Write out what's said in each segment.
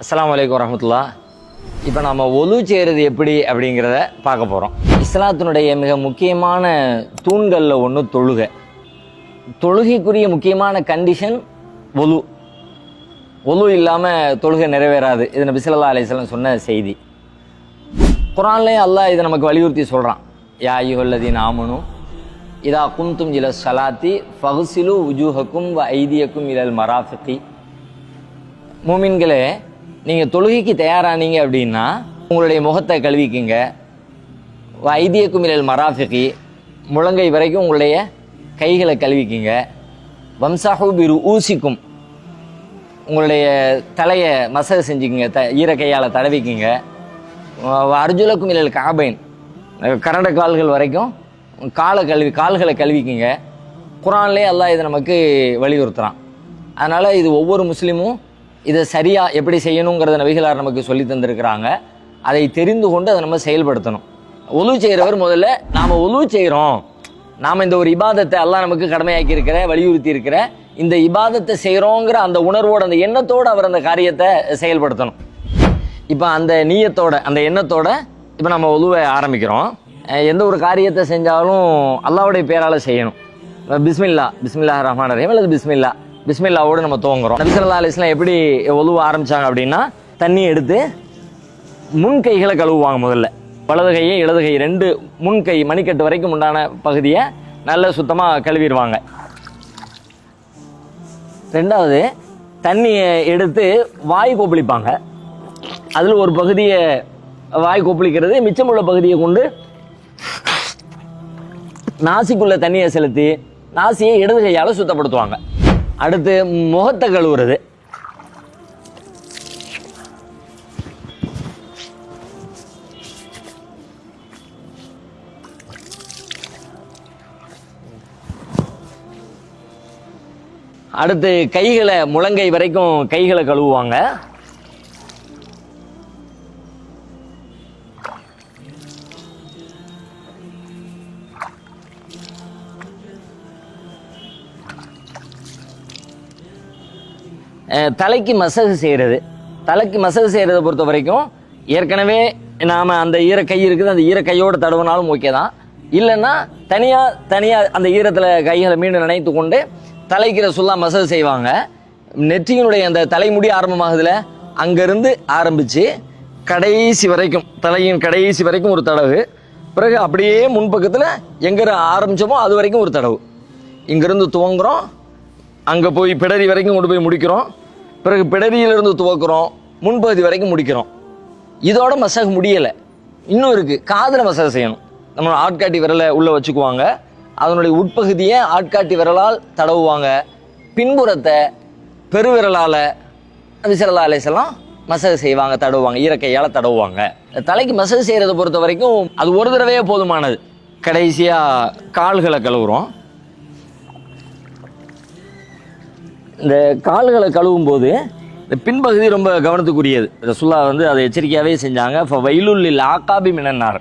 அஸ்ஸலாமு அலைக்கும் வரஹ்மத்துல்லாஹ். இப்போ நம்ம ஒலு செய்கிறது எப்படி அப்படிங்கிறத பார்க்க போகிறோம். இஸ்லாத்தினுடைய மிக முக்கியமான தூண்களில் ஒன்று தொழுகை. தொழுகைக்குரிய முக்கியமான கண்டிஷன் ஒலு. ஒலு இல்லாமல் தொழுகை நிறைவேறாது. இது நபி ஸல்லல்லாஹு அலைஹி வஸல்லம் சொன்ன செய்தி. குர்ஆன்லேயே அல்லாஹ் இதை நமக்கு வலியுறுத்தி சொல்கிறான். யா அய்யுஹல்லதீன ஆமனு இதா கும்தும் இல ஸலாத்தி ஃபக்ஸிலு வுஜூஹக்கும் வ ஐதியக்கும் இலல் மராஃபிகி. மூமின்களே, நீங்கள் தொழுகைக்கு தயாரானீங்க அப்படின்னா உங்களுடைய முகத்தை கழுவிக்குங்க. ஐதியக்கும் இலல் மராஃபிகி, முழங்கை வரைக்கும் உங்களுடைய கைகளை கழுவிக்குங்க. வம்சாஹு பிரு ஊசிக்கும், உங்களுடைய தலையை மசாஜ் செஞ்சுக்குங்க, ஈர கையால் தடவிக்குங்க. அர்ஜுலக்கும் இலல் காபைன், கரண்ட கால்கள் வரைக்கும் கால்களை கழுவிக்குங்க. குர்ஆன்லேயே அல்லாஹ் இதை நமக்கு வலியுறுத்துறான். அதனால் இது ஒவ்வொரு முஸ்லீமும் இதை சரியாக எப்படி செய்யணுங்கிறத நபிகளார் நமக்கு சொல்லி தந்திருக்கிறாங்க. அதை தெரிந்து கொண்டு அதை நம்ம செயல்படுத்தணும். ஒலு செய்கிறவர் முதல்ல நாம் ஒலு செய்கிறோம், நாம் இந்த ஒரு இபாதத்தை அல்லாஹ் நமக்கு கடமையாக்கி இருக்கிற வலியுறுத்தி இருக்கிற இந்த இபாதத்தை செய்கிறோங்கிற அந்த உணர்வோடு அந்த எண்ணத்தோடு அவர் அந்த காரியத்தை செயல்படுத்தணும். இப்போ அந்த நீயத்தோட அந்த எண்ணத்தோட இப்போ நம்ம ஒலுவை ஆரம்பிக்கிறோம். எந்த ஒரு காரியத்தை செஞ்சாலும் அல்லாஹ்வுடைய பேரால் செய்யணும். பிஸ்மில்லாஹிர் ரஹ்மானிர் ரஹீம் அல்லது பிஸ்மில்லாவோடு நம்ம துவங்குறோம். நபி ஸல்லல்லாஹு அலைஹி வஸல்லம் எப்படி ஒலுவ ஆரம்பித்தாங்க அப்படின்னா, தண்ணி எடுத்து முன் கைகளை கழுவுவாங்க. முதல்ல வலது கையை இடது கை ரெண்டு முன் கை மணிக்கட்டு வரைக்கும் உண்டான பகுதியை நல்ல சுத்தமாக கழுவிடுவாங்க. ரெண்டாவது தண்ணியை எடுத்து வாய் கொப்பளிப்பாங்க. அதில் ஒரு பகுதியை வாய் கொப்பளிக்கிறது, மிச்சமுள்ள பகுதியை கொண்டு நாசிக்குள்ள தண்ணியை செலுத்தி நாசியை இடது கையால் சுத்தப்படுத்துவாங்க. அடுத்து முகத்தை கழுவுறது. அடுத்து கைகளை முழங்கை வரைக்கும் கைகளை கழுவுவாங்க. தலைக்கு மசாஜ் செய்கிறது. தலைக்கு மசாஜ் செய்கிறத பொறுத்த வரைக்கும் ஏற்கனவே நாம் அந்த ஈர கை இருக்குது, அந்த ஈர கையோடு தடவினாலும் ஓகே தான். இல்லைன்னா தனியாக அந்த ஈரத்தில் கைகளை மீண்டும் நினைத்து கொண்டு தலைக்கு ரசூலுல்லாஹ் மசாஜ் செய்வாங்க. நெற்றியினுடைய அந்த தலைமுடி ஆரம்பமாகுதுல, அங்கேருந்து ஆரம்பித்து கடைசி வரைக்கும், தலையின் கடைசி வரைக்கும் ஒரு தடவு. பிறகு அப்படியே முன்பக்கத்தில் எங்கே ஆரம்பித்தோமோ அது வரைக்கும் ஒரு தடவு. இங்கேருந்து துவங்குறோம், அங்கே போய் பிடரி வரைக்கும் கொண்டு போய் முடிக்கிறோம். பிறகு பிடரியிலிருந்து துவக்கிறோம், முன்பகுதி வரைக்கும் முடிக்கிறோம். இதோட மசாஜ் முடியலை, இன்னும் இருக்குது. காதில் மசாஜ் செய்யணும். நம்ம ஆட்காட்டி விரலை உள்ளே வச்சுக்குவாங்க, அதனுடைய உட்பகுதியை ஆட்காட்டி விரலால் தடவுவாங்க. பின்புறத்தை பெருவிரலால் நபி ஸல்லல்லாஹு அலைஹி வஸல்லம் மசாஜ் செய்வாங்க, தடவுவாங்க, ஈரக்கையால் தடவுவாங்க. தலைக்கு மசாஜ் செய்கிறத பொறுத்த வரைக்கும் அது ஒரு தடவையே போதுமானது. கடைசியாக கால்களை கழுவுறோம். இந்த கால்களை கழுவும் போது இந்த பின்பகுதி ரொம்ப கவனத்துக்குரியது. ரசூலுல்லாஹ் அதை எச்சரிக்கையாகவே செஞ்சாங்க. வயலுல்லில் ஆக்காபி மினன்னார்,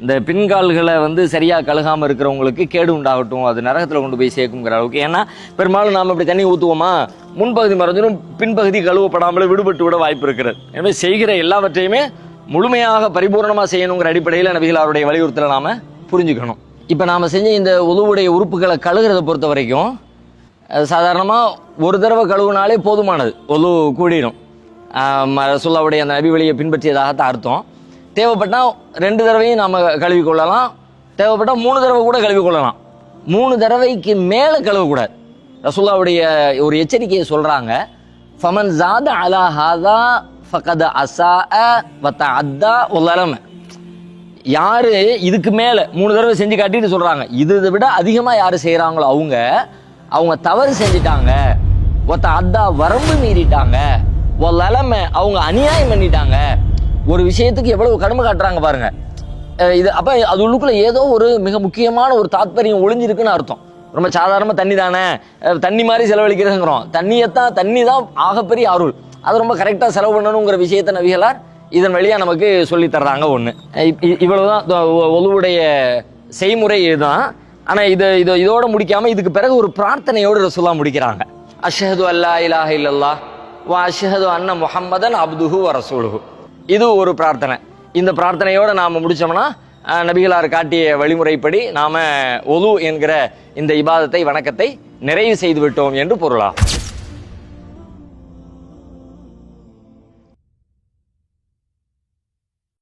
இந்த பின்கால்களை சரியாக கழுகாமல் இருக்கிறவங்களுக்கு கேடு உண்டாகட்டும், அது நரகத்தில் கொண்டு போய் சேர்க்குங்கிற அளவுக்கு. ஏன்னா பெரும்பாலும் நாம் இப்படி தண்ணி ஊற்றுவோமா, முன்பகுதி மறைஞ்சிடும், பின்பகுதி கழுவப்படாமல் விடுபட்டு விட வாய்ப்பு இருக்கிறது. எனவே செய்கிற எல்லாவற்றையுமே முழுமையாக பரிபூர்ணமாக செய்யணுங்கிற அடிப்படையில் நபிகளாருடைய வலியுறுத்தலை நாம் புரிஞ்சுக்கணும். இப்போ நாம் செஞ்ச இந்த உதவுடைய உறுப்புகளை கழுகிறத பொறுத்த வரைக்கும் சாதாரணமாக ஒரு தடவை கழுவுனாலே போதுமானது, ஒலு கூடிடும். ரசூலுல்லாஹ்வுடைய அந்த நபி வழியை பின்பற்றியதாகத்தான் அர்த்தம். தேவைப்பட்டால் 2 தடவையும் நாம் கழுவிக்கொள்ளலாம், தேவைப்பட்டால் 3 தடவை கூட கழுவிக்கொள்ளலாம். 3 தடவைக்கு மேலே கழுவக்கூடாது. ரசூலுல்லாஹ்வுடைய ஒரு எச்சரிக்கையை சொல்கிறாங்க. ஃபமன் ஜாத அலா ஹாதா ஃபகத அஸாஅ வ தஅத்தா வ ஸலம. யார் இதுக்கு மேலே 3 தடவை செஞ்சு காட்டிட்டு சொல்கிறாங்க, இதை விட அதிகமாக யார் செய்கிறாங்களோ அவங்க தவறு செஞ்சிட்டாங்க. ஒத்த அத்தா வரம்பு மீறிட்டாங்க. லலமை அவங்க அநியாயம் பண்ணிட்டாங்க. ஒரு விஷயத்துக்கு எவ்வளவு கடுமை காட்டுறாங்க பாருங்க. இது அப்போ அது உள்ளுக்குள்ள ஏதோ ஒரு மிக முக்கியமான ஒரு தாத்பரியம் ஒளிஞ்சிருக்குன்னு அர்த்தம். ரொம்ப சாதாரணமாக தண்ணி தானே, தண்ணி மாதிரி செலவழிக்கிறதுங்கிறோம். தண்ணி தான் ஆகப்பெரிய அருள். அதை ரொம்ப கரெக்டாக செலவு பண்ணணுங்கிற விஷயத்தை நபிகளார் இதன் வழியாக நமக்கு சொல்லி தர்றாங்க. ஒன்று இவ்வளவுதான் ஒலுவுடைய செய்முறை இதுதான். ஆனால் இதோட முடிக்காமல் இதுக்கு பிறகு ஒரு பிரார்த்தனையோடு ரசூலுல்லாஹ் முடிக்கிறாங்க. அஷ்ஹது அல்லா இலாஹ இல்லல்லாஹ் வ அஷ்ஹது அன்ன முஹம்மதன் அப்துஹு வ ரசூலுஹு. இது ஒரு பிரார்த்தனை. இந்த பிரார்த்தனையோடு நாம் முடித்தோம்னா நபிகளார் காட்டிய வழிமுறைப்படி நாம் ஒது என்கிற இந்த இபாதத்தை, வணக்கத்தை நிறைவு செய்து விட்டோம் என்று பொருளாகும்.